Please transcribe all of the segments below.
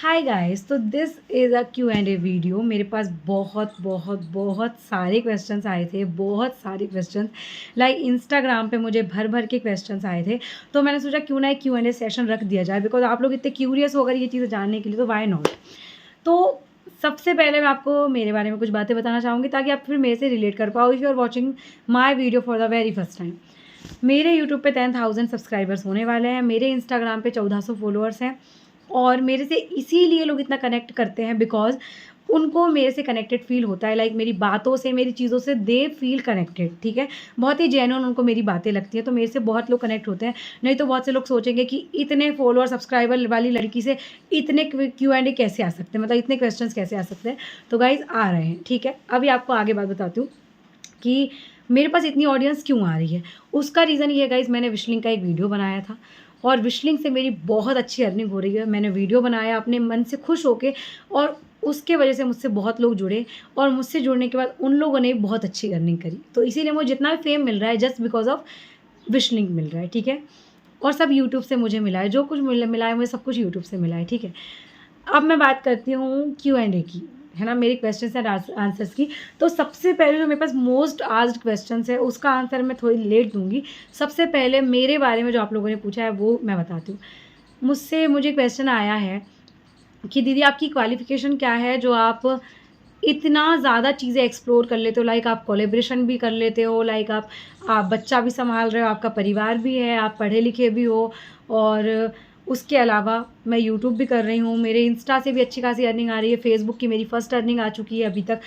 Hi guys, तो this is a Q and A video. मेरे पास बहुत बहुत बहुत सारे क्वेश्चंस आए थे, बहुत सारे क्वेश्चंस लाइक इंस्टाग्राम पे मुझे भर भर के क्वेश्चंस आए थे। तो मैंने सोचा क्यों ना एक क्यू एंड ए सेशन रख दिया जाए, बिकॉज आप लोग इतने क्यूरियस हो अगर ये चीज़ें जानने के लिए, तो वाई नॉट। तो सबसे पहले मैं आपको मेरे बारे में कुछ बातें बताना चाहूँगी ताकि आप फिर मेरे से रिलेट कर पाओ if you are watching my video for the very first time. मेरे यूट्यूब पे 10,000 सब्सक्राइबर्स होने वाले हैं, मेरे इंस्टाग्राम पे 1400 फॉलोअर्स हैं और मेरे से इसीलिए लोग इतना कनेक्ट करते हैं बिकॉज उनको मेरे से कनेक्टेड फील होता है। लाइक मेरी बातों से, मेरी चीज़ों से दे फील कनेक्टेड। ठीक है, बहुत ही जेन्युइन उनको मेरी बातें लगती हैं, तो मेरे से बहुत लोग कनेक्ट होते हैं। नहीं तो बहुत से लोग सोचेंगे कि इतने फॉलोअर सब्सक्राइबर वाली लड़की से इतने क्यू एंड ए कैसे आ सकते हैं, मतलब इतने क्वेश्चन कैसे आ सकते हैं। तो गाइज आ रहे हैं। ठीक है, अभी आपको आगे बात बताती हूँ कि मेरे पास इतनी ऑडियंस क्यों आ रही है। उसका रीज़न ये है गाइज, मैंने विशलिंग का एक वीडियो बनाया था और विशलिंग से मेरी बहुत अच्छी अर्निंग हो रही है। मैंने वीडियो बनाया अपने मन से खुश होके और उसके वजह से मुझसे बहुत लोग जुड़े और मुझसे जुड़ने के बाद उन लोगों ने बहुत अच्छी अर्निंग करी। तो इसीलिए मुझे जितना भी फेम मिल रहा है जस्ट बिकॉज ऑफ विशलिंग मिल रहा है। ठीक है, और सब यूट्यूब से मुझे मिला है, जो कुछ मिला है मुझे सब कुछ यूट्यूब से मिला है। ठीक है, अब मैं बात करती हूँ क्यू एंड ए की, है ना, मेरे क्वेश्चन एंड आंसर्स की। तो सबसे पहले जो मेरे पास मोस्ट आस्क्ड क्वेश्चन है उसका आंसर मैं थोड़ी लेट दूंगी। सबसे पहले मेरे बारे में जो आप लोगों ने पूछा है वो मैं बताती हूँ। मुझे क्वेश्चन आया है कि दीदी आपकी क्वालिफ़िकेशन क्या है जो आप इतना ज़्यादा चीज़ें एक्सप्लोर कर लेते हो। लाइक आप कोलेब्रेशन भी कर लेते हो, लाइक आप बच्चा भी संभाल रहे हो, आपका परिवार भी है, आप पढ़े लिखे भी हो और उसके अलावा मैं यूट्यूब भी कर रही हूँ, मेरे इंस्टा से भी अच्छी खासी अर्निंग आ रही है, फेसबुक की मेरी फर्स्ट अर्निंग आ चुकी है अभी तक।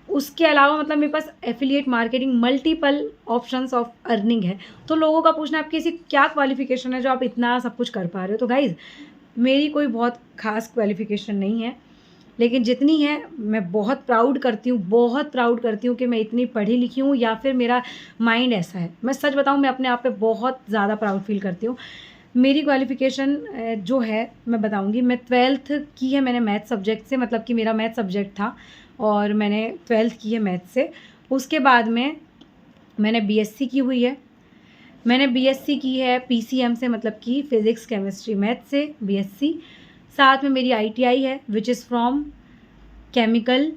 उसके अलावा मतलब मेरे पास affiliate marketing multiple options of earning है। तो लोगों का पूछना है आपकी ऐसी क्या क्वालिफ़िकेशन है जो आप इतना सब कुछ कर पा रहे हो। तो गाइज़ मेरी कोई बहुत ख़ास क्वालिफ़िकेशन नहीं है, लेकिन जितनी है मैं बहुत प्राउड करती हूँ, बहुत प्राउड करती हूँ कि मैं इतनी पढ़ी लिखी हूँ या फिर मेरा माइंड ऐसा है। मैं सच बताऊँ, मैं अपने आप पे बहुत ज़्यादा प्राउड फील करती हूँ। मेरी क्वालिफ़िकेशन जो है मैं बताऊँगी। मैं 12th की है मैंने मैथ सब्जेक्ट से, मतलब कि मेरा मैथ सब्जेक्ट था और मैंने 12th की है मैथ से। उसके बाद में मैंने बीएससी की हुई है। मैंने बीएससी की है पीसीएम से, मतलब कि फ़िज़िक्स केमिस्ट्री मैथ से बीएससी। साथ में मेरी आईटीआई है which is from chemical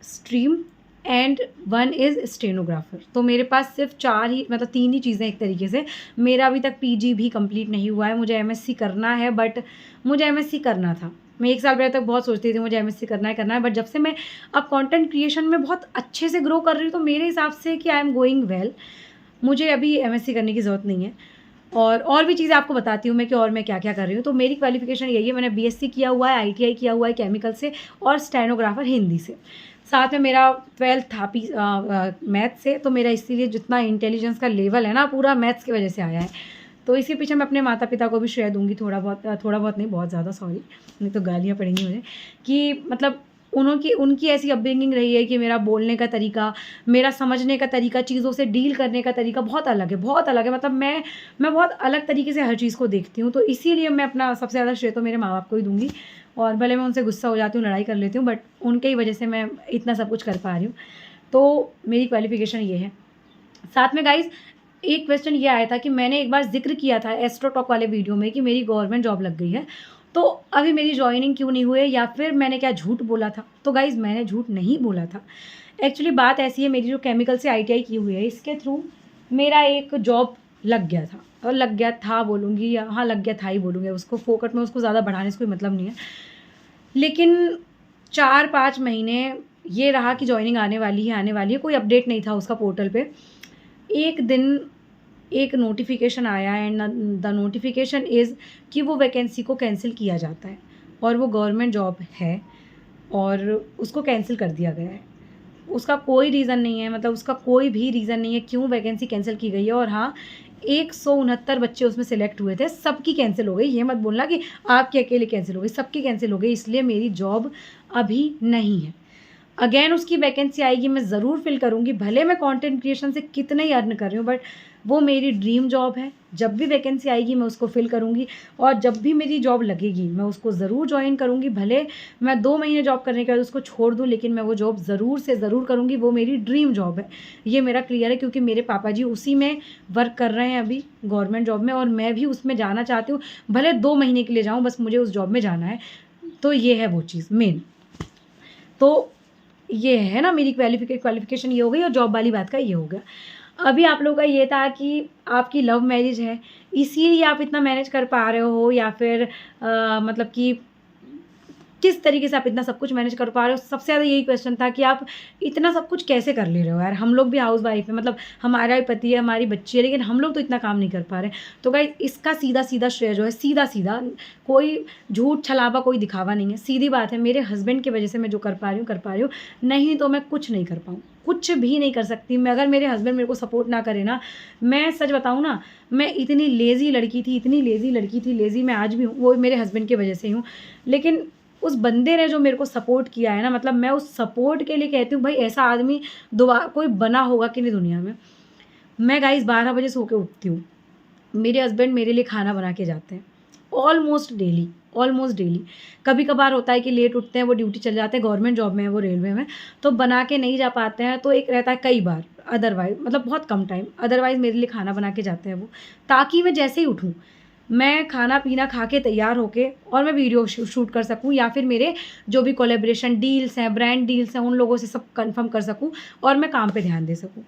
stream and one is stenographer. तो मेरे पास सिर्फ 4 ही, मतलब 3 ही चीज़ें एक तरीके से। मेरा अभी तक पीजी भी कंप्लीट नहीं हुआ है, मुझे एमएससी करना है, बट मुझे एमएससी करना था। मैं 1 साल पहले तक बहुत सोचती थी मुझे एमएससी करना है, बट जब से मैं अब कंटेंट क्रिएशन में बहुत अच्छे से ग्रो कर रही हूँ तो मेरे हिसाब से कि आई एम गोइंग वेल, मुझे अभी एमएससी करने की ज़रूरत नहीं है। और भी चीज़ें आपको बताती हूँ मैं कि और मैं क्या-क्या कर रही हूँ। तो मेरी क्वालिफ़िकेशन यही है, मैंने बीएससी किया हुआ है, आईटीआई किया हुआ है केमिकल से और स्टेनोग्राफर हिंदी से। साथ में मेरा 12th था मैथ से, तो मेरा इसीलिए जितना इंटेलिजेंस का लेवल है ना पूरा मैथ्स की वजह से आया है। तो इसके पीछे मैं अपने माता-पिता को भी श्रेय दूँगी थोड़ा बहुत नहीं, बहुत ज़्यादा सॉरी, नहीं तो गालियाँ पड़ेंगी मुझे। कि मतलब उनकी ऐसी अपब्रिंगिंग रही है कि मेरा बोलने का तरीका, मेरा समझने का तरीका, चीज़ों से डील करने का तरीका बहुत अलग है, बहुत अलग है। मतलब मैं बहुत अलग तरीके से हर चीज़ को देखती हूँ। तो इसीलिए मैं अपना सबसे ज़्यादा श्रेय तो मेरे माँ-बाप को ही दूँगी और भले मैं उनसे गुस्सा हो जाती हूँ, लड़ाई कर लेती हूँ, बट उनके ही वजह से मैं इतना सब कुछ कर पा रही हूँ। तो मेरी क्वालिफ़िकेशन ये है। साथ में गाइज़ एक क्वेश्चन ये आया था कि मैंने एक बार ज़िक्र किया था एस्ट्रो टॉक वाले वीडियो में कि मेरी गवर्नमेंट जॉब लग गई है, तो अभी मेरी जॉइनिंग क्यों नहीं हुई है या फिर मैंने क्या झूठ बोला था? तो गाइज़ मैंने झूठ नहीं बोला था। एक्चुअली बात ऐसी है, मेरी जो केमिकल से आईटीआई की हुई है इसके थ्रू मेरा एक जॉब लग गया था, और लग गया था बोलूँगी या हाँ लग गया था ही बोलूँगी, उसको फोकट में उसको ज़्यादा बढ़ाने से कोई मतलब नहीं है। लेकिन 4-5 महीने ये रहा कि जॉइनिंग आने वाली है, कोई अपडेट नहीं था उसका पोर्टल पे। एक दिन एक नोटिफ़िकेशन आया एंड द नोटिफ़िकेशन इज़ कि वो वैकेंसी को कैंसिल किया जाता है और वो गवर्नमेंट जॉब है और उसको कैंसिल कर दिया गया है। उसका कोई रीज़न नहीं है, मतलब उसका कोई भी रीज़न नहीं है क्यों वैकेंसी कैंसिल की गई है। और हाँ, 169 बच्चे उसमें सेलेक्ट हुए थे, सबकी कैंसिल हो गई। ये मत बोलना कि आपकी अकेले कैंसिल हो गई, सबकी कैंसिल हो गई, इसलिए मेरी जॉब अभी नहीं है। अगेन उसकी वैकेंसी आएगी, मैं ज़रूर फ़िल करूँगी, भले मैं कंटेंट क्रिएशन से कितना ही अर्न कर रही हूँ, बट वो मेरी ड्रीम जॉब है। जब भी वैकेंसी आएगी मैं उसको फ़िल करूँगी और जब भी मेरी जॉब लगेगी मैं उसको ज़रूर जॉइन करूँगी। भले मैं 2 महीने जॉब करने के बाद उसको छोड़ दूँ, लेकिन मैं वो जॉब ज़रूर से ज़रूर करूँगी। वो मेरी ड्रीम जॉब है, ये मेरा क्लियर है, क्योंकि मेरे पापा जी उसी में वर्क कर रहे हैं अभी गवर्नमेंट जॉब में और मैं भी उसमें जाना चाहती हूँ। भले 2 महीने के लिए जाऊँ, बस मुझे उस जॉब में जाना है। तो ये है वो चीज़ मेन। तो ये है ना, मेरी क्वालिफ़िकेशन ये हो गई और जॉब वाली बात का ये हो गया। अभी आप लोगों का ये था कि आपकी लव मैरिज है, इसीलिए आप इतना मैनेज कर पा रहे हो, या फिर मतलब कि किस तरीके से आप इतना सब कुछ मैनेज कर पा रहे हो? सबसे ज़्यादा यही क्वेश्चन था कि आप इतना सब कुछ कैसे कर ले रहे हो यार? हम लोग भी हाउसवाइफ़ हैं, मतलब हमारा भी पति है, हमारी बच्ची है, लेकिन हम लोग तो इतना काम नहीं कर पा रहे। तो गाइस इसका सीधा-सीधा श्रेय जो है, सीधा-सीधा, कोई झूठ छलावा, कोई दिखावा नहीं है, सीधी बात है, मेरे हस्बैंड की वज़ह से मैं जो कर पा रही हूँ, नहीं तो मैं कुछ नहीं कर पाऊँ, कुछ भी नहीं कर सकती मैं। अगर मेरे हस्बैंड मेरे को सपोर्ट ना करे ना, मैं सच बताऊँ ना, मैं इतनी लेज़ी लड़की थी, इतनी लेज़ी लड़की थी, लेज़ी मैं आज भी हूँ, वो मेरे हस्बैंड की वज़ह से ही हूँ। लेकिन उस बंदे ने जो मेरे को सपोर्ट किया है ना, मतलब मैं उस सपोर्ट के लिए कहती हूँ भाई, ऐसा आदमी दोबारा कोई बना होगा कि नहीं दुनिया में। मैं गाइस 12 बजे सो के उठती हूँ, मेरे हस्बैंड मेरे लिए खाना बना के जाते हैं, ऑलमोस्ट डेली, ऑलमोस्ट डेली। कभी कभार होता है कि लेट उठते हैं, वो ड्यूटी चले जाते हैं, गवर्नमेंट जॉब में है वो, रेलवे में, तो बना के नहीं जा पाते हैं, तो एक रहता है कई बार, अदरवाइज़ मतलब बहुत कम टाइम, अदरवाइज़ मेरे लिए खाना बना के जाते हैं वो, ताकि मैं जैसे ही उठूँ, मैं खाना पीना खा के तैयार होके और मैं वीडियो शूट कर सकूँ, या फिर मेरे जो भी कोलैबोरेशन डील्स हैं, ब्रांड डील्स हैं, उन लोगों से सब कन्फर्म कर सकूँ और मैं काम पे ध्यान दे सकूँ।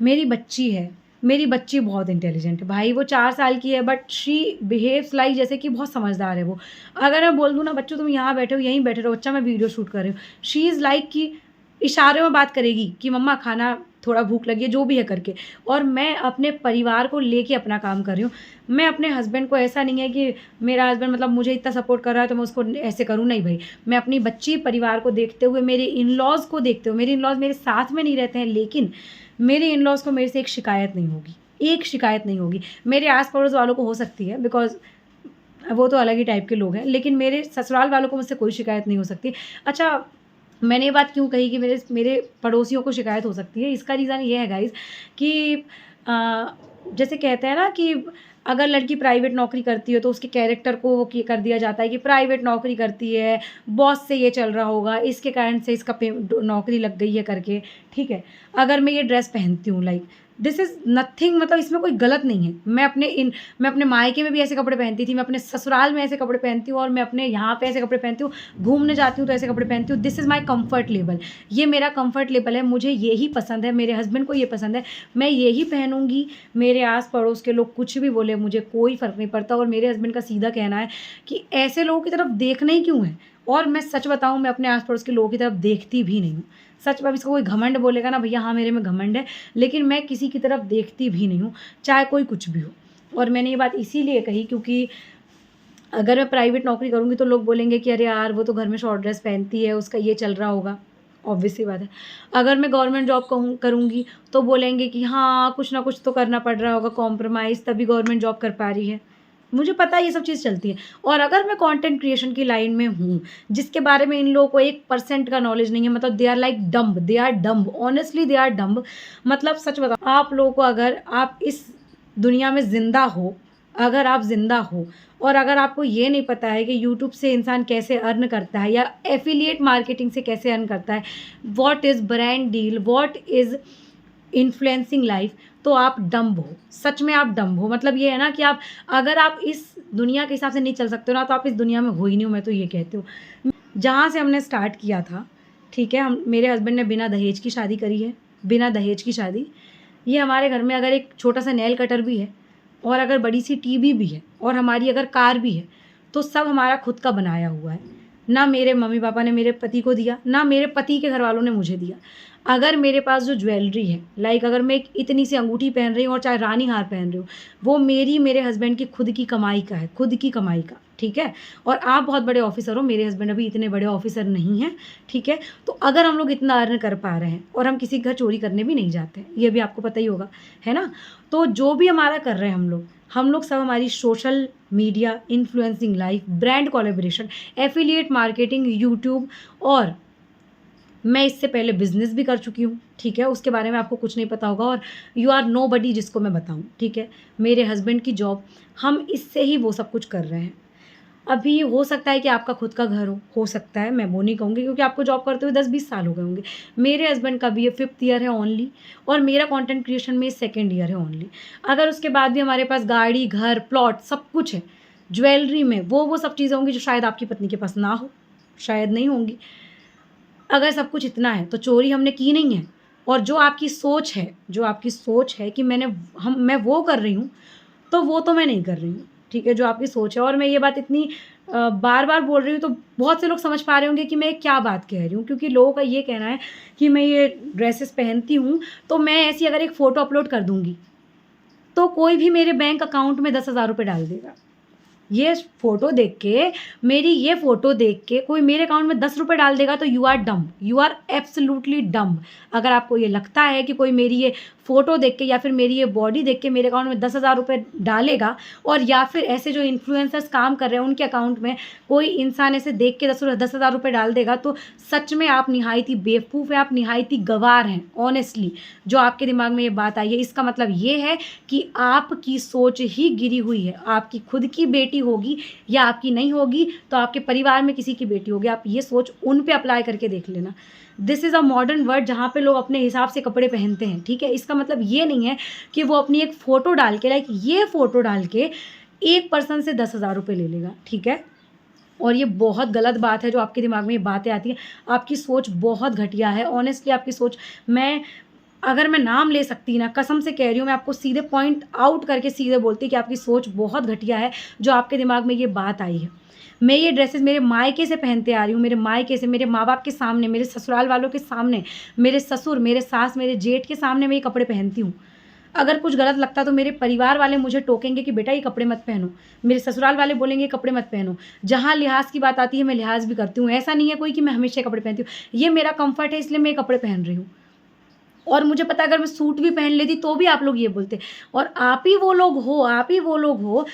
मेरी बच्ची है, मेरी बच्ची बहुत इंटेलिजेंट है भाई, वो 4 साल की है, बट शी बिहेव्स लाइक जैसे कि बहुत समझदार है वो। अगर मैं बोल दूँ ना, बच्चों तुम यहाँ बैठे हो, यहीं बैठे रहो, बच्चा मैं वीडियो शूट कर रही हूँ, शी इज़ लाइक कि इशारे में बात करेगी कि मम्मा खाना, थोड़ा भूख लगी है, जो भी है करके। और मैं अपने परिवार को लेके अपना काम कर रही हूँ। मैं अपने हस्बैंड को, ऐसा नहीं है कि मेरा हस्बैंड मतलब मुझे इतना सपोर्ट कर रहा है तो मैं उसको ऐसे करूँ, नहीं भाई। मैं अपनी बच्ची परिवार को देखते हुए, मेरे इन-लॉज़ को देखते हुए, मेरे इन-लॉज़ मेरे साथ में नहीं रहते हैं, लेकिन मेरे इन-लॉज़ को मेरे से एक शिकायत नहीं होगी, एक शिकायत नहीं होगी। मेरे आस-पड़ोस वालों को हो सकती है, बिकॉज़ वो तो अलग ही टाइप के लोग हैं, लेकिन मेरे ससुराल वालों को मुझसे कोई शिकायत नहीं हो सकती। अच्छा, मैंने ये बात क्यों कही कि मेरे मेरे पड़ोसियों को शिकायत हो सकती है, इसका रीज़न ये है गाइज़ कि जैसे कहते हैं ना कि अगर लड़की प्राइवेट नौकरी करती है तो उसके कैरेक्टर को वो कर दिया जाता है कि प्राइवेट नौकरी करती है, बॉस से ये चल रहा होगा, इसके कारण से इसका नौकरी लग गई है करके, ठीक है। अगर मैं ये ड्रेस पहनती हूँ, लाइक दिस इज़ नथिंग, मतलब इसमें कोई गलत नहीं है। मैं अपने मायके में भी ऐसे कपड़े पहनती थी, मैं अपने ससुराल में ऐसे कपड़े पहनती हूँ, और मैं अपने यहाँ पे ऐसे कपड़े पहनती हूँ, घूमने जाती हूँ तो ऐसे कपड़े पहनती हूँ। This is my comfort level, ये मेरा कम्फर्ट लेवल है, मुझे यही पसंद है, मेरे हस्बैंड को ये पसंद है, मैं यही पहनूँगी। मेरे आस पड़ोस के लोग कुछ भी बोले, मुझे कोई फ़र्क नहीं पड़ता। और मेरे हस्बैंड का सीधा कहना है कि ऐसे लोगों की तरफ देखना ही क्यों है। और मैं सच बताऊँ, मैं अपने आस पड़ोस के लोगों की तरफ देखती भी नहीं हूँ। सच में, इसको कोई घमंड बोलेगा ना, भैया हाँ मेरे में घमंड है, लेकिन मैं किसी की तरफ देखती भी नहीं हूँ, चाहे कोई कुछ भी हो। और मैंने ये बात इसीलिए कही क्योंकि अगर मैं प्राइवेट नौकरी करूँगी तो लोग बोलेंगे कि अरे यार, वो तो घर में शॉर्ट ड्रेस पहनती है, उसका ये चल रहा होगा। ऑब्वियस सी बात है। अगर मैं गवर्नमेंट जॉब करूँगी तो बोलेंगे कि हाँ, कुछ ना कुछ तो करना पड़ रहा होगा, कॉम्प्रोमाइज़, तभी गवर्नमेंट जॉब कर पा रही है। मुझे पता है ये सब चीज़ चलती है। और अगर मैं कंटेंट क्रिएशन की लाइन में हूँ, जिसके बारे में इन लोगों को 1% का नॉलेज नहीं है, मतलब they are like dumb, they are dumb, honestly they are dumb. मतलब सच बताऊँ, आप लोगों को, अगर आप इस दुनिया में ज़िंदा हो, अगर आप ज़िंदा हो और अगर आपको ये नहीं पता है कि यूट्यूब से इंसान कैसे अर्न करता है, या एफिलिएट मार्केटिंग से कैसे अर्न करता है, what is brand deal, what is influencing life, तो आप डम्ब हो। सच में आप डम्ब हो। मतलब ये है ना कि आप, अगर आप इस दुनिया के हिसाब से नहीं चल सकते हो ना, तो आप इस दुनिया में हो ही नहीं हो, मैं तो ये कहती हूँ। जहाँ से हमने स्टार्ट किया था, ठीक है, हम, मेरे हस्बैंड ने बिना दहेज की शादी करी है, बिना दहेज की शादी। ये हमारे घर में अगर एक छोटा सा नेल कटर भी है, और अगर बड़ी सी टीवी भी है, और हमारी अगर कार भी है, तो सब हमारा खुद का बनाया हुआ है। ना मेरे मम्मी पापा ने मेरे पति को दिया, ना मेरे पति के घर वालों ने मुझे दिया। अगर मेरे पास जो ज्वेलरी है, लाइक अगर मैं एक इतनी सी अंगूठी पहन रही हूँ और चाहे रानी हार पहन रही हूँ, वो मेरे हस्बैंड की खुद की कमाई का है, खुद की कमाई का, ठीक है। और आप बहुत बड़े ऑफिसर हो, मेरे हस्बैंड अभी इतने बड़े ऑफिसर नहीं हैं, ठीक है। तो अगर हम लोग इतना अर्न कर पा रहे हैं, और हम किसी घर चोरी करने भी नहीं जाते, ये भी आपको पता ही होगा, है ना। तो जो भी हमारा कर रहे हैं हम लोग सब, हमारी social media, influencing life, brand collaboration, affiliate marketing, YouTube, और मैं इससे पहले बिज़नेस भी कर चुकी हूँ, ठीक है। उसके बारे में आपको कुछ नहीं पता होगा, और यू आर नोबडी जिसको मैं बताऊँ, ठीक है। मेरे हस्बैंड की जॉब, हम इससे ही वो सब कुछ कर रहे हैं। अभी हो सकता है कि आपका खुद का घर हो सकता है, मैं वो नहीं कहूँगी, क्योंकि आपको जॉब करते हुए 10-20 साल हो गए होंगे। मेरे हस्बैंड का भी ये 5th ईयर है ओनली, और मेरा कंटेंट क्रिएशन में 2nd ईयर है ओनली। अगर उसके बाद भी हमारे पास गाड़ी, घर, प्लॉट सब कुछ है, ज्वेलरी में वो सब चीज़ें होंगी जो शायद आपकी पत्नी के पास ना हो, शायद नहीं होंगी। अगर सब कुछ इतना है तो चोरी हमने की नहीं है। और जो आपकी सोच है कि मैं वो कर रही हूँ, तो वो तो मैं नहीं कर रही हूँ, ठीक है? जो आपकी सोच है, और मैं ये बात इतनी बार-बार बोल रही हूँ तो बहुत से लोग समझ पा रहे होंगे कि मैं क्या बात कह रही हूँ, क्योंकि लोगों का ये कहना है कि मैं ये ड्रेसेस पहनती हूँ, तो मैं ऐसी अगर एक फ़ोटो अपलोड कर दूँगी, तो कोई भी मेरे बैंक अकाउंट में 10,000 रुपए डाल देगा। ये फ़ोटो देख के कोई मेरे अकाउंट में 10 रुपए डाल देगा, तो you are dumb, you are absolutely dumb. अगर आपको ये लगता है कि कोई मेरी ये फ़ोटो देख के या फिर मेरी ये बॉडी देख के मेरे अकाउंट में 10,000 रुपए डालेगा, और या फिर ऐसे जो इन्फ्लुएंसर्स काम कर रहे हैं उनके अकाउंट में कोई इंसान ऐसे देख के 10,000 रुपए डाल देगा, तो सच में आप निहायत ही बेवकूफ़ हैं, आप निहायत ही गँवार हैं। ऑनेस्टली जो आपके दिमाग में ये बात आई है, इसका मतलब ये है कि आपकी सोच ही गिरी हुई है। आपकी खुद की बेटी होगी या आपकी नहीं होगी, तो आपके परिवार में किसी की बेटी होगी, आप ये सोच उन पे अप्लाई करके देख लेना। This is a modern world जहाँ पे लोग अपने हिसाब से कपड़े पहनते हैं, ठीक है? इसका मतलब ये नहीं है कि वो अपनी एक फ़ोटो डाल के, लाइक ये फ़ोटो डाल के एक पर्सन से 10,000 रुपए ले लेगा, ठीक है? और ये बहुत गलत बात है जो आपके दिमाग में ये बातें आती हैं। आपकी सोच बहुत घटिया है, ऑनेस्टली आपकी सोच, अगर मैं नाम ले सकती ना, कसम से कह रही हूँ, मैं आपको सीधे पॉइंट आउट करके सीधे बोलती कि आपकी सोच बहुत घटिया है, जो आपके दिमाग में ये बात आई है। मैं ये ड्रेसेस मेरे मायके से पहनते आ रही हूँ, मेरे मायके से, मेरे माँ-बाप के सामने, मेरे ससुराल वालों के सामने, मेरे ससुर, मेरे सास, मेरे जेठ के सामने मैं ये कपड़े पहनती हूँ। अगर कुछ गलत लगता तो मेरे परिवार वाले मुझे टोकेंगे कि बेटा ये कपड़े मत पहनो। मेरे ससुराल वाले बोलेंगे कपड़े मत पहनो। जहाँ लिहाज़ की बात आती है मैं लिहाज़ भी करती हूँ। ऐसा नहीं है कोई कि मैं हमेशा कपड़े पहनती हूँ। ये मेरा कम्फ़र्ट है, इसलिए मैं ये कपड़े पहन रही हूँ। और मुझे पता है अगर मैं सूट भी पहन लेती तो भी आप लोग ये बोलते। और आप ही वो लोग हो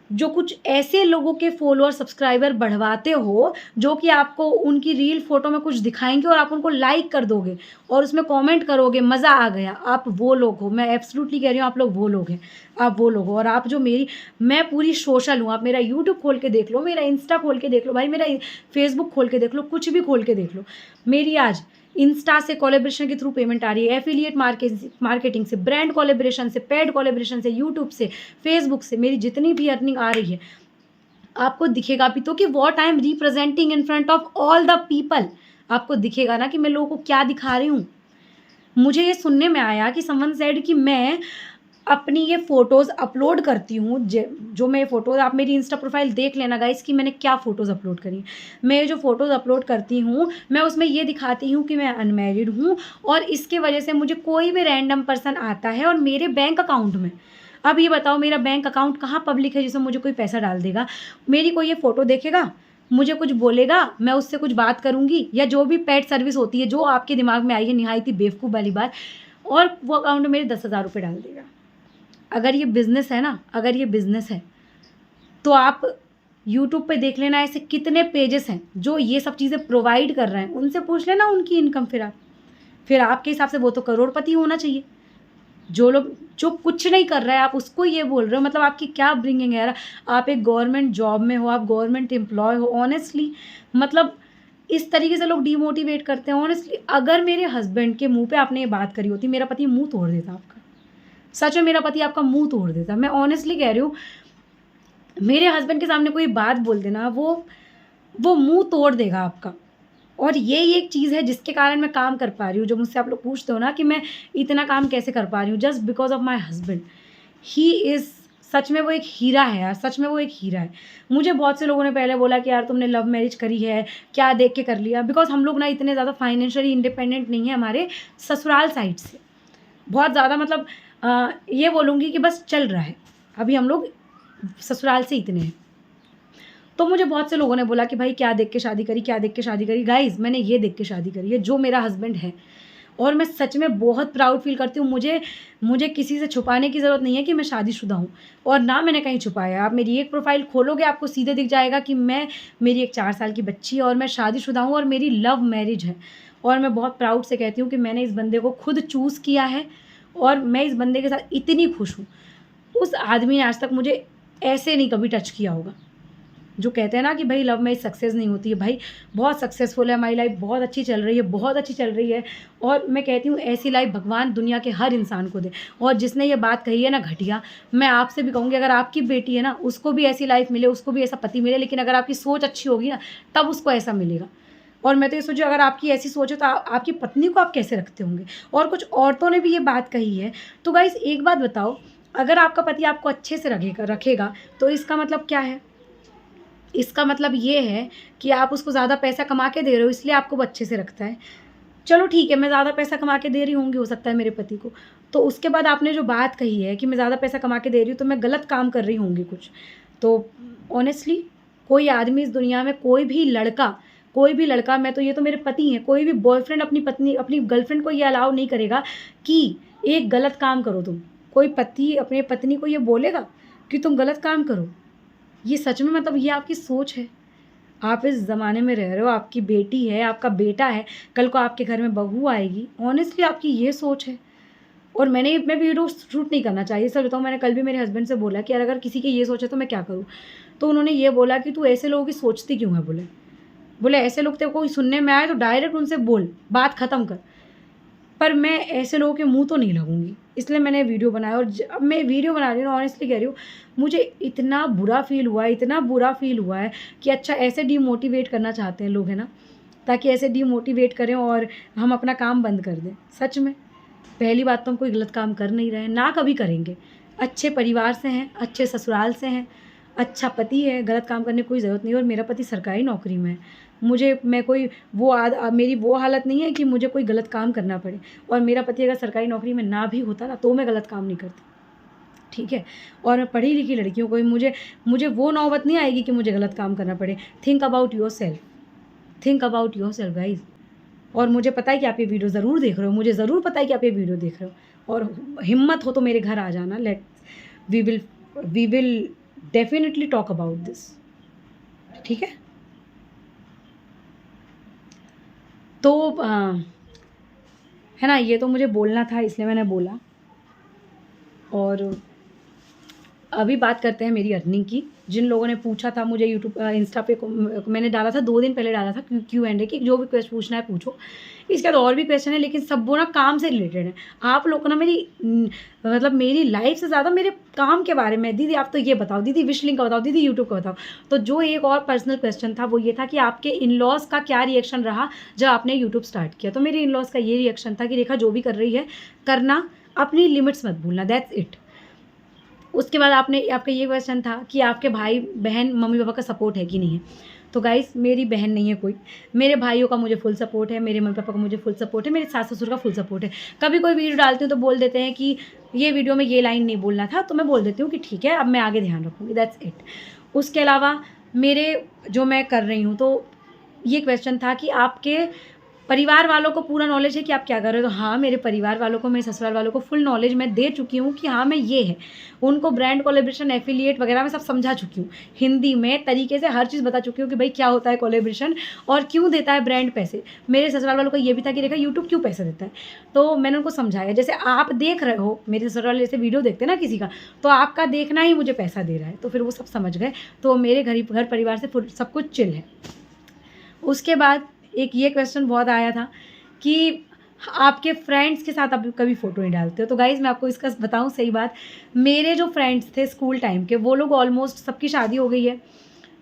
जो कुछ ऐसे लोगों के फॉलोअर सब्सक्राइबर बढ़वाते हो, जो कि आपको उनकी रील फ़ोटो में कुछ दिखाएँगे और आप उनको लाइक कर दोगे और उसमें कमेंट करोगे मज़ा आ गया। आप वो लोग हो, मैं एब्सोल्यूटली कह रही हूँ, आप लोग वो लोग हैं। आप वो लोग हो, और आप जो मैं पूरी सोशल हूँ। आप मेरा यूट्यूब खोल के देख लो, मेरा इंस्टा खोल के देख लो, भाई मेरा फेसबुक खोल के देख लो, कुछ भी खोल के देख लो। मेरी आज इंस्टा से कोलैबोरेशन के थ्रू पेमेंट आ रही है, एफिलिएट मार्केटिंग से, ब्रांड कोलैबोरेशन से, पेड कोलैबोरेशन से, यूट्यूब से, फेसबुक से, मेरी जितनी भी अर्निंग आ रही है, आपको दिखेगा भी तो कि what I am representing in front of all the people. आपको दिखेगा ना कि मैं लोगों को क्या दिखा रही हूँ। मुझे ये सुनने में आया कि समवन सेड कि मैं अपनी ये फ़ोटोज़ अपलोड करती हूँ, जो मैं फ़ोटोज़, आप मेरी इंस्टा प्रोफाइल देख लेना गाइस कि मैंने क्या फ़ोटोज़ अपलोड करी हैं। मैं जो फ़ोटोज़ अपलोड करती हूँ, मैं उसमें ये दिखाती हूँ कि मैं अनमैरिड हूँ, और इसके वजह से मुझे कोई भी रैंडम पर्सन आता है और मेरे बैंक अकाउंट में, अब ये बताओ मेरा बैंक अकाउंट कहाँ पब्लिक है जिसमें मुझे कोई पैसा डाल देगा? मेरी कोई ये फ़ोटो देखेगा, मुझे कुछ बोलेगा, मैं उससे कुछ बात करूँगी, या जो भी पेड सर्विस होती है जो आपके दिमाग में आई है निहायत ही बेवकूफ़ वाली बात, और वो अकाउंट में मेरे 10,000 रुपए डाल देगा। अगर ये बिज़नेस है ना, अगर ये बिज़नेस है, तो आप यूट्यूब पे देख लेना ऐसे कितने पेजेस हैं जो ये सब चीज़ें प्रोवाइड कर रहे हैं, उनसे पूछ लेना उनकी इनकम। फिर आपके हिसाब से वो तो करोड़पति होना चाहिए। जो कुछ नहीं कर रहा है आप उसको ये बोल रहे हो, मतलब आपकी क्या ब्रिंगिंग है यार? आप एक गवर्नमेंट जॉब में हो, आप गवर्नमेंट एम्प्लॉय हो, ऑनेस्टली मतलब इस तरीके से लोग डिमोटिवेट करते हैं। ऑनेस्टली अगर मेरे हस्बैंड के मुँह पे आपने ये बात करी होती, मेरा पति मुँह तोड़ देता आपका। सच में मेरा पति आपका मुँह तोड़ देता। मैं ऑनेस्टली कह रही हूँ, मेरे हस्बैंड के सामने कोई बात बोल देना, वो मुँह तोड़ देगा आपका। और यही एक चीज़ है जिसके कारण मैं काम कर पा रही हूँ। जो मुझसे आप लोग पूछते हो ना कि मैं इतना काम कैसे कर पा रही हूँ, just because of my husband. He is, सच में वो एक हीरा है यार, सच में वो एक हीरा है। मुझे बहुत से लोगों ने पहले बोला कि यार तुमने लव मैरिज करी है, क्या देख के कर लिया? बिकॉज़ हम लोग ना इतने ज़्यादा फाइनेंशियली इंडिपेंडेंट नहीं है हमारे ससुराल साइड से। बहुत ज़्यादा मतलब ये बोलूँगी कि बस चल रहा है। अभी हम लोग ससुराल से इतने हैं। तो मुझे बहुत से लोगों ने बोला कि भाई क्या देख के शादी करी, क्या देख के शादी करी? गाइज़ मैंने ये देख के शादी करी है, जो मेरा हस्बैंड है। और मैं सच में बहुत प्राउड फ़ील करती हूँ। मुझे किसी से छुपाने की ज़रूरत नहीं है कि मैं शादीशुदा हूँ, और ना मैंने कहीं छुपाया। आप मेरी एक प्रोफ़ाइल खोलोगे आपको सीधे दिख जाएगा कि मेरी एक 4 साल की बच्ची है और मैं शादीशुदा हूँ और मेरी लव मैरिज है। और मैं बहुत प्राउड से कहती हूँ कि मैंने इस बंदे को खुद चूज़ किया है और मैं इस बंदे के साथ इतनी खुश हूँ। उस आदमी ने आज तक मुझे ऐसे नहीं कभी टच किया होगा। जो कहते हैं ना कि भाई लव में सक्सेस नहीं होती है, भाई बहुत सक्सेसफुल है, हमारी लाइफ बहुत अच्छी चल रही है, बहुत अच्छी चल रही है। और मैं कहती हूँ ऐसी लाइफ भगवान दुनिया के हर इंसान को दे। और जिसने ये बात कही है ना घटिया, मैं आपसे भी कहूँगी अगर आपकी बेटी है ना, उसको भी ऐसी लाइफ मिले, उसको भी ऐसा पति मिले, लेकिन अगर आपकी सोच अच्छी होगी ना तब उसको ऐसा मिलेगा। और मैं तो ये सोचू अगर आपकी ऐसी सोच है तो आपकी पत्नी को आप कैसे रखते होंगे। और कुछ औरतों ने भी ये बात कही है। तो गाइस एक बात बताओ, अगर आपका पति आपको अच्छे से रखेगा तो इसका मतलब क्या है? इसका मतलब ये है कि आप उसको ज़्यादा पैसा कमा के दे रहे हो इसलिए आपको वो अच्छे से रखता है। चलो ठीक है, मैं ज़्यादा पैसा कमा के दे रही होंगी हो सकता है मेरे पति को, तो उसके बाद आपने जो बात कही है कि मैं ज़्यादा पैसा कमा के दे रही हूँ तो मैं गलत काम कर रही होंगी कुछ। तो ऑनेस्टली कोई आदमी इस दुनिया में, कोई भी लड़का, मैं तो ये तो मेरे पति हैं, कोई भी बॉयफ्रेंड अपनी गर्लफ्रेंड को ये अलाउ नहीं करेगा कि एक गलत काम करो तुम। कोई पति अपने पत्नी को ये बोलेगा कि तुम गलत काम करो? ये सच में मतलब ये आपकी सोच है? आप इस ज़माने में रह रहे हो, आपकी बेटी है, आपका बेटा है, कल को आपके घर में बहू आएगी, ऑनेस्टली आपकी ये सोच है। और मैं वीडियो शूट नहीं करना चाहिए सर बताऊँ, मैंने कल भी मेरे हस्बैंड से बोला कि यार अगर किसी की ये सोच है तो मैं क्या करूँ? तो उन्होंने ये बोला कि तू ऐसे लोगों की सोचती क्यों है? बोले ऐसे लोग तेरे को सुनने में आए तो डायरेक्ट उनसे बोल, बात ख़त्म कर। पर मैं ऐसे लोगों के मुँह तो नहीं लगूँगी, इसलिए मैंने वीडियो बनाया। और अब मैं वीडियो बना रही हूँ, ऑनेस्टली कह रही हूँ, मुझे इतना बुरा फ़ील हुआ है कि अच्छा ऐसे डीमोटिवेट करना चाहते हैं लोग, है ना, ताकि ऐसे डीमोटिवेट करें और हम अपना काम बंद कर दें। सच में पहली बात तो हम कोई गलत काम कर नहीं रहे हैं, ना कभी करेंगे। अच्छे परिवार से हैं, अच्छे ससुराल से हैं, अच्छा पति है, गलत काम करने की कोई ज़रूरत नहीं है। और मेरा पति सरकारी नौकरी में है, मेरी वो हालत नहीं है कि मुझे कोई गलत काम करना पड़े। और मेरा पति अगर सरकारी नौकरी में ना भी होता ना तो मैं गलत काम नहीं करती, ठीक है। और मैं पढ़ी लिखी लड़की हूँ, कोई मुझे वो नौबत नहीं आएगी कि मुझे गलत काम करना पड़े। Think about your self guys. और मुझे पता है कि आप ये वीडियो ज़रूर देख रहे हो, मुझे ज़रूर पता है कि आप ये वीडियो देख रहे हो। और हिम्मत हो तो मेरे घर आ जाना, we will definitely talk about this, ठीक है। तो है ना, ये तो मुझे बोलना था इसलिए मैंने बोला। और अभी बात करते हैं मेरी अर्निंग की। जिन लोगों ने पूछा था मुझे यूट्यूब इंस्टा पे मैंने डाला था 2 दिन पहले डाला था Q&A की, जो भी क्वेश्चन पूछना है पूछो। इसके बाद और भी क्वेश्चन है लेकिन सब वो ना काम से रिलेटेड है। आप लोग को ना मतलब मेरी लाइफ से ज़्यादा मेरे काम के बारे में, दीदी आप तो ये बताओ, दीदी विश लिंक का बताओ, दीदी यूट्यूब का बताओ। तो जो एक और पर्सनल क्वेश्चन था वो ये था कि आपके इन लॉज का क्या रिएक्शन रहा जब आपने यूट्यूब स्टार्ट किया। तो मेरे इन लॉज का ये रिएक्शन था कि रेखा जो भी कर रही है करना, अपनी लिमिट्स मत भूलना, दैट्स इट। उसके बाद आपका ये क्वेश्चन था कि आपके भाई बहन मम्मी पापा का सपोर्ट है कि नहीं है। तो गाइस मेरी बहन नहीं है कोई, मेरे भाइयों का मुझे फुल सपोर्ट है, मेरे मम्मी पापा का मुझे फुल सपोर्ट है, मेरे सास ससुर का फुल सपोर्ट है। कभी कोई वीडियो डालती हूँ तो बोल देते हैं कि ये वीडियो में ये लाइन नहीं बोलना था, तो मैं बोल देती हूँ कि ठीक है अब मैं आगे ध्यान रखूँगी, दैट्स इट। उसके अलावा मेरे जो मैं कर रही हूँ, तो ये क्वेश्चन था कि आपके परिवार वालों को पूरा नॉलेज है कि आप क्या कर रहे हो। तो हाँ, मेरे परिवार वालों को, मेरे ससुराल वालों को फुल नॉलेज मैं दे चुकी हूँ कि हाँ मैं ये है। उनको ब्रांड कोलैबोरेशन, एफिलिएट वगैरह मैं सब समझा चुकी हूँ, हिंदी में तरीके से हर चीज़ बता चुकी हूँ कि भाई क्या होता है कोलैबोरेशन और क्यों देता है ब्रांड पैसे। मेरे ससुराल वालों को ये भी था कि रेखा यूट्यूब क्यों पैसे देता है, तो मैंने उनको समझाया। जैसे आप देख रहे हो, मेरे ससुराल वाले जैसे वीडियो देखते हैं ना किसी का, तो आपका देखना ही मुझे पैसा दे रहा है, तो फिर वो सब समझ गए। तो मेरे घर परिवार से सब कुछ चिल है। उसके बाद एक ये क्वेश्चन बहुत आया था कि आपके फ्रेंड्स के साथ आप कभी फ़ोटो नहीं डालते हो। तो गाइज़ मैं आपको इसका बताऊं सही बात, मेरे जो फ्रेंड्स थे स्कूल टाइम के, वो लोग ऑलमोस्ट सबकी शादी हो गई है।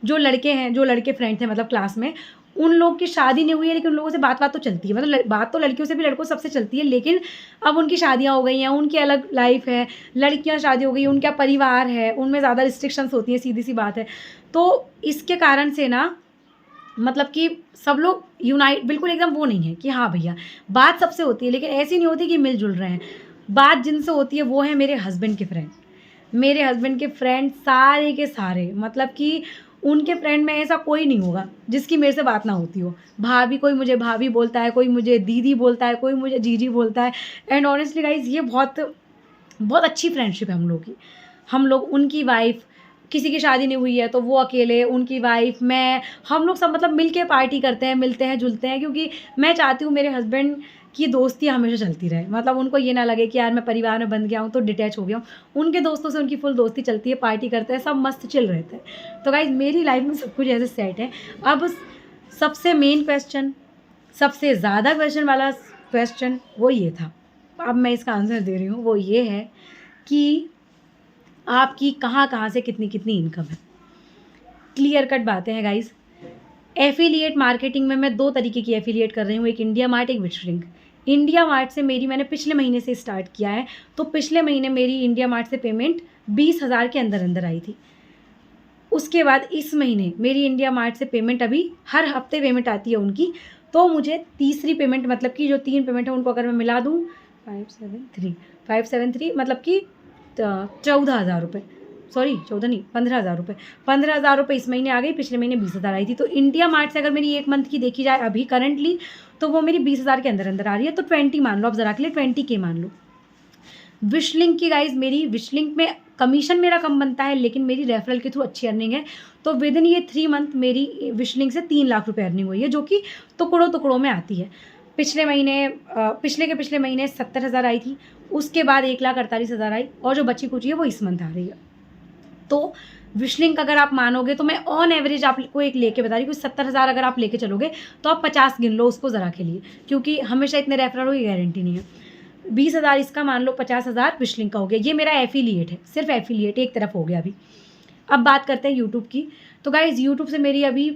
जो लड़के फ्रेंड थे मतलब क्लास में, उन लोग की शादी नहीं हुई है, लेकिन उन लोगों से बात तो चलती है। मतलब बात तो लड़कियों से भी लड़कों सबसे चलती है, लेकिन अब उनकी शादियाँ हो गई हैं, उनकी अलग लाइफ है, लड़कियाँ शादी हो गई, उनका परिवार है, उनमें ज़्यादा रिस्ट्रिक्शंस होती हैं, सीधी सी बात है। तो इसके कारण से ना मतलब कि सब लोग यूनाइट बिल्कुल एकदम वो नहीं है कि हाँ भैया बात सबसे होती है, लेकिन ऐसी नहीं होती कि मिलजुल रहे हैं। बात जिनसे होती है वो है मेरे हस्बैंड के फ्रेंड सारे के सारे, मतलब कि उनके फ्रेंड में ऐसा कोई नहीं होगा जिसकी मेरे से बात ना होती हो। कोई मुझे भाभी बोलता है, कोई मुझे दीदी बोलता है, कोई मुझे जीजी बोलता है। एंड ऑनेस्टली गाइज ये बहुत बहुत अच्छी फ्रेंडशिप है हम लोग की। हम लोग, उनकी वाइफ, किसी की शादी नहीं हुई है तो वो अकेले, उनकी वाइफ, मैं, हम लोग सब मतलब मिल के पार्टी करते हैं, मिलते हैं जुलते हैं, क्योंकि मैं चाहती हूँ मेरे हस्बैंड कि दोस्तियाँ हमेशा चलती रहे, मतलब उनको ये ना लगे कि यार मैं परिवार में बंध गया हूँ तो डिटैच हो गया हूँ। उनके दोस्तों से उनकी फुल दोस्ती चलती है, पार्टी करते हैं, सब मस्त चिल रहते हैं। तो गाइज़ मेरी लाइफ में सब कुछ ऐसे सेट है। अब सबसे मेन क्वेश्चन, सबसे ज़्यादा क्वेश्चन वाला क्वेश्चन वो ये था, अब मैं इसका आंसर दे रही हूँ। वो ये है कि आपकी कहाँ से कितनी कितनी इनकम है। क्लियर कट बातें हैं गाइज़। एफिलिएट मार्केटिंग में मैं 2 तरीके की एफिलिएट कर रही हूँ, एक इंडिया मार्ट, एक विशलिंक। इंडिया मार्ट से मैंने पिछले महीने से स्टार्ट किया है, तो पिछले महीने मेरी इंडिया मार्ट से पेमेंट 20,000 के अंदर आई थी। उसके बाद इस महीने मेरी इंडिया मार्ट से पेमेंट, अभी हर हफ्ते पेमेंट आती है उनकी, तो मुझे तीसरी पेमेंट, मतलब कि जो 3 पेमेंट है उनको अगर मैं मिला दूँ 573 मतलब कि 14,000 रुपये, सॉरी 14 नहीं 15,000 रुपये, 15,000 रुपये इस महीने आ गई। पिछले महीने 20,000 आई थी। तो इंडिया मार्ट से अगर मेरी 1 मंथ की देखी जाए अभी करंटली, तो वो मेरी 20,000 के अंदर आ रही है। तो 20 मान लो, अब ज़रा के लिए 20K मान लो। विशलिंक की गाइज, मेरी विशलिंक में कमीशन मेरा कम बनता है, लेकिन मेरी रेफरल के थ्रू अच्छी अर्निंग है। तो विद इन ये 3 मंथ मेरी विशलिंक से 3 लाख रुपये अर्निंग हुई है, जो कि टुकड़ों में आती है। पिछले पिछले महीने 70,000 आई थी, उसके बाद 1,48,000 आई, और जो बची कुची है वो इस मंथ आ रही है। तो विशलिंक अगर आप मानोगे तो मैं ऑन एवरेज आपको एक लेके बता रही हूँ, 70,000 अगर आप लेके चलोगे तो आप 50 गिन लो उसको ज़रा के लिए, क्योंकि हमेशा इतने रेफरल की गारंटी नहीं है। 20,000 इसका मान लो, 50,000 विशलिंक का हो गया। ये मेरा एफिलिएट है, सिर्फ एफिलिएट एक तरफ हो गया अभी। अब बात करते हैं यूट्यूब की। तो गाइज़ यूट्यूब से मेरी अभी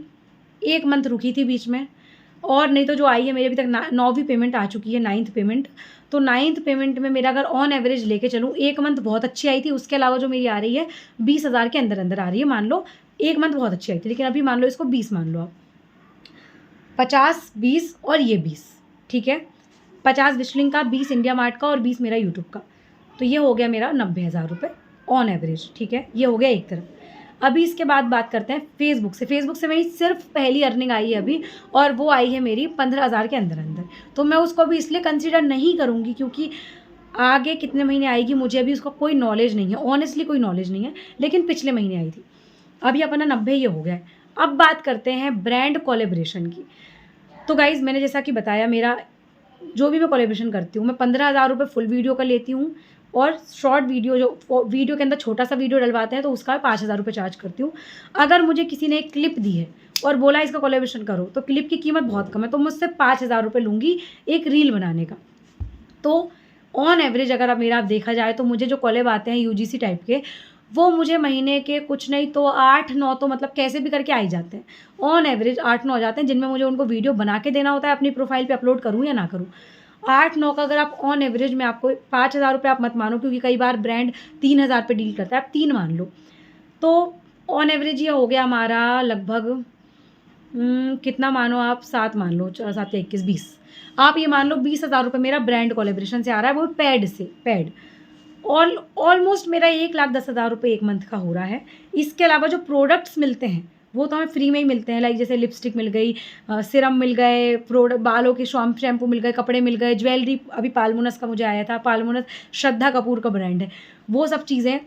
1 मंथ रुकी थी बीच में, और नहीं तो जो आई है मेरी अभी तक 9वीं पेमेंट आ चुकी है, 9th पेमेंट। तो 9th पेमेंट में मेरा अगर ऑन एवरेज लेके चलूँ, 1 मंथ बहुत अच्छी आई थी, उसके अलावा जो मेरी आ रही है 20,000 के अंदर आ रही है। मान लो 1 मंथ बहुत अच्छी आई थी, लेकिन अभी मान लो इसको 20 मान लो आप, 50, 20 और ये 20, ठीक है। 50 विशलिंक का, 20 इंडिया मार्ट का और 20 मेरा यूट्यूब का। तो ये हो गया मेरा 90,000 रुपये ऑन एवरेज, ठीक है। ये हो गया एक तरफ। अभी इसके बाद बात करते हैं फेसबुक से। फेसबुक से मेरी सिर्फ पहली अर्निंग आई है अभी, और वो आई है मेरी 15,000 के अंदर। तो मैं उसको अभी इसलिए कंसिडर नहीं करूँगी क्योंकि आगे कितने महीने आएगी मुझे अभी उसका कोई नॉलेज नहीं है, ऑनेस्टली कोई नॉलेज नहीं है, लेकिन पिछले महीने आई थी। अभी अपना 90 ये हो गया है। अब बात करते हैं ब्रांड कोलेब्रेशन की। तो गाइज़ मैंने जैसा कि बताया, मेरा जो भी मैं कोलेब्रेशन करती हूँ, मैं 15,000 रुपये फुल वीडियो का लेती हूँ, और शॉर्ट वीडियो, जो वीडियो के अंदर छोटा सा वीडियो डलवाते हैं तो उसका 5,000 रुपये चार्ज करती हूँ। अगर मुझे किसी ने एक क्लिप दी है और बोला इसका कोलेब्रेशन करो, तो क्लिप की कीमत बहुत कम है, तो मुझसे 5,000 रुपये लूँगी एक रील बनाने का। तो ऑन एवरेज अगर आप देखा जाए तो मुझे जो कोलेब आते हैं UGC टाइप के, वो मुझे महीने के कुछ नहीं तो 8-9 तो मतलब कैसे भी करके आ ही जाते हैं। ऑन एवरेज 8-9 आ जाते हैं, जिनमें मुझे उनको वीडियो बना के देना होता है, अपनी प्रोफाइल पे अपलोड करूँ या ना करूँ। 8-9 का अगर आप ऑन एवरेज में, आपको 5,000 रुपये आप मत मानो, क्योंकि कई बार ब्रांड 3,000 पे डील करता है, आप 3 मान लो। तो ऑन एवरेज ये हो गया हमारा लगभग कितना मानो आप, 7 मान लो, 7 या 21, 20, आप ये मान लो 20,000 रुपये मेरा ब्रांड कोलेब्रेशन से आ रहा है, वो पैड ऑलमोस्ट मेरा 1,10,000 रुपये 1 मंथ का हो रहा है। इसके अलावा जो प्रोडक्ट्स मिलते हैं वो तो हमें फ्री में ही मिलते हैं, लाइक जैसे लिपस्टिक मिल गई, सिरम मिल गए, प्रोडक्ट बालों के शैम्पू मिल गए, कपड़े मिल गए, ज्वेलरी अभी पाल्मुनस का मुझे आया था, पाल्मुनस श्रद्धा कपूर का ब्रांड है, वो सब चीज़ें।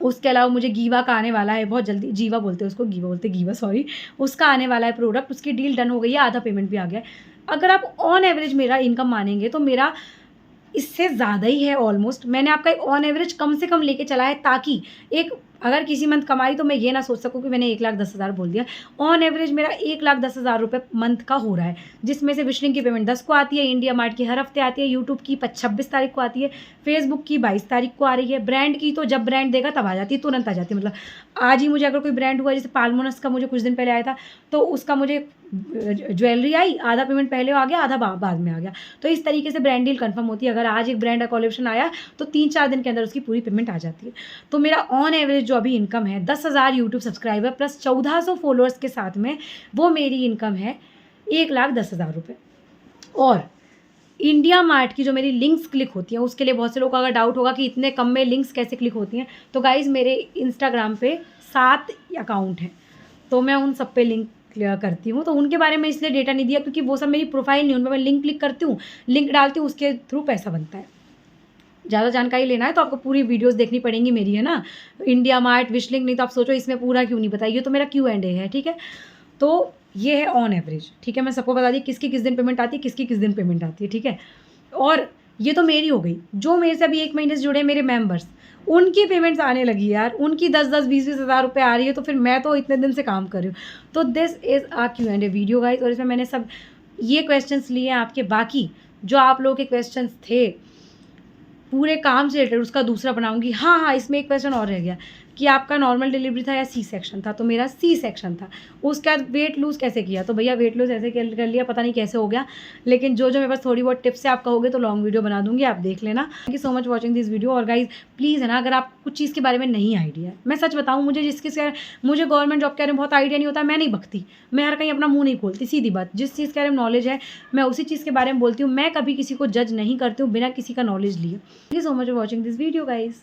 उसके अलावा मुझे गीवा का आने वाला है बहुत जल्दी, जीवा बोलते हैं उसको, गीवा सॉरी, उसका आने वाला है प्रोडक्ट, उसकी डील डन हो गई है, आधा पेमेंट भी आ गया है। अगर आप ऑन एवरेज मेरा इनकम मानेंगे तो मेरा इससे ज़्यादा ही है ऑलमोस्ट। मैंने आपका एक ऑन एवरेज कम से कम लेके चला है, ताकि एक अगर किसी मंथ कमाई तो मैं ये ना सोच सकूँ कि मैंने 1,10,000 बोल दिया। ऑन एवरेज मेरा 1,10,000 रुपये मंथ का हो रहा है, जिसमें से विशलिंग की पेमेंट 10 को आती है, इंडिया मार्ट की हर हफ्ते आती है, यूट्यूब की 26 तारीख को आती है, फेसबुक की 22 तारीख को आ रही है, ब्रांड की तो जब ब्रांड देगा तब आ जाती है, तुरंत आ जाती है। मतलब आज ही मुझे अगर कोई ब्रांड हुआ, जैसे पाल्मुनस का मुझे कुछ दिन पहले आया था, तो उसका मुझे ज्वेलरी आई, आधा पेमेंट पहले आ गया, आधा बाद में आ गया। तो इस तरीके से ब्रांड डील कंफर्म होती है। अगर आज एक ब्रांड का कोलेब्रेशन आया तो 3-4 दिन के अंदर उसकी पूरी पेमेंट आ जाती है। तो मेरा ऑन एवरेज जो अभी इनकम है 10,000 यूट्यूब सब्सक्राइबर प्लस 1,400 फॉलोअर्स के साथ में, वो मेरी इनकम है 1,10,000 रुपये। और इंडिया मार्ट की जो मेरी लिंक्स क्लिक होती हैं, उसके लिए बहुत से लोगों का अगर डाउट होगा कि इतने कम में लिंक्स कैसे क्लिक होती हैं, तो गाइज़ मेरे इंस्टाग्राम पे 7 अकाउंट हैं, तो मैं उन सब पे लिंक करती हूँ। तो उनके बारे में इसलिए डेटा नहीं दिया क्योंकि वो सब मेरी प्रोफाइल नहीं, उन पर मैं लिंक क्लिक करती हूँ, लिंक डालती हूँ, उसके थ्रू पैसा बनता है। ज़्यादा जानकारी लेना है तो आपको पूरी वीडियोस देखनी पड़ेंगी मेरी, है ना, इंडिया मार्ट विशलिंक, नहीं तो आप सोचो इसमें पूरा क्यों नहीं बताइए, तो मेरा Q&A है, ठीक है। तो ये है ऑन एवरेज, ठीक है। मैं सबको बता दी किसकी किस दिन पेमेंट आती है, किसकी किस दिन पेमेंट आती है, ठीक है। और ये तो मेरी हो गई, जो मेरे से अभी 1 महीने से जुड़े मेरे मेंबर्स, उनकी पेमेंट्स आने लगी यार, उनकी 10-10, 20-20 हज़ार रुपये आ रही है, तो फिर मैं तो इतने दिन से काम कर रही हूँ। तो this is a Q&A video guys, और इसमें मैंने सब ये क्वेश्चंस लिए हैं आपके। बाकी जो आप लोगों के क्वेश्चंस थे पूरे काम से रिलेटेड, उसका दूसरा बनाऊंगी। हाँ हाँ, इसमें एक क्वेश्चन और रह गया कि आपका नॉर्मल डिलीवरी था या सी सेक्शन था, तो मेरा सी सेक्शन था। उसके बाद वेट लूज़ कैसे किया, तो भैया वेट लूज़ ऐसे कर लिया, पता नहीं कैसे हो गया, लेकिन जो मेरे पास थोड़ी बहुत टिप्स है, आप कहोगे तो लॉन्ग वीडियो बना दूंगी, आप देख लेना। Thank you so much watching this video. और गाइज प्लीज़ है ना, अगर आप कुछ चीज़ के बारे में नहीं आइडिया है, मैं सच बताऊँ, मुझे गवर्नमेंट जॉब के बारे में बहुत आइडिया नहीं होता, मैं नहीं बकती, मैं हर कहीं अपना मुंह नहीं खोलती, सीधी बात। जिस चीज़ के बारे में नॉलेज है मैं उसी चीज़ के बारे में बोलती हूँ। मैं कभी किसी को जज नहीं करती हूँ बिना किसी का नॉलेज लिए। Thank you so much for watching this video guys.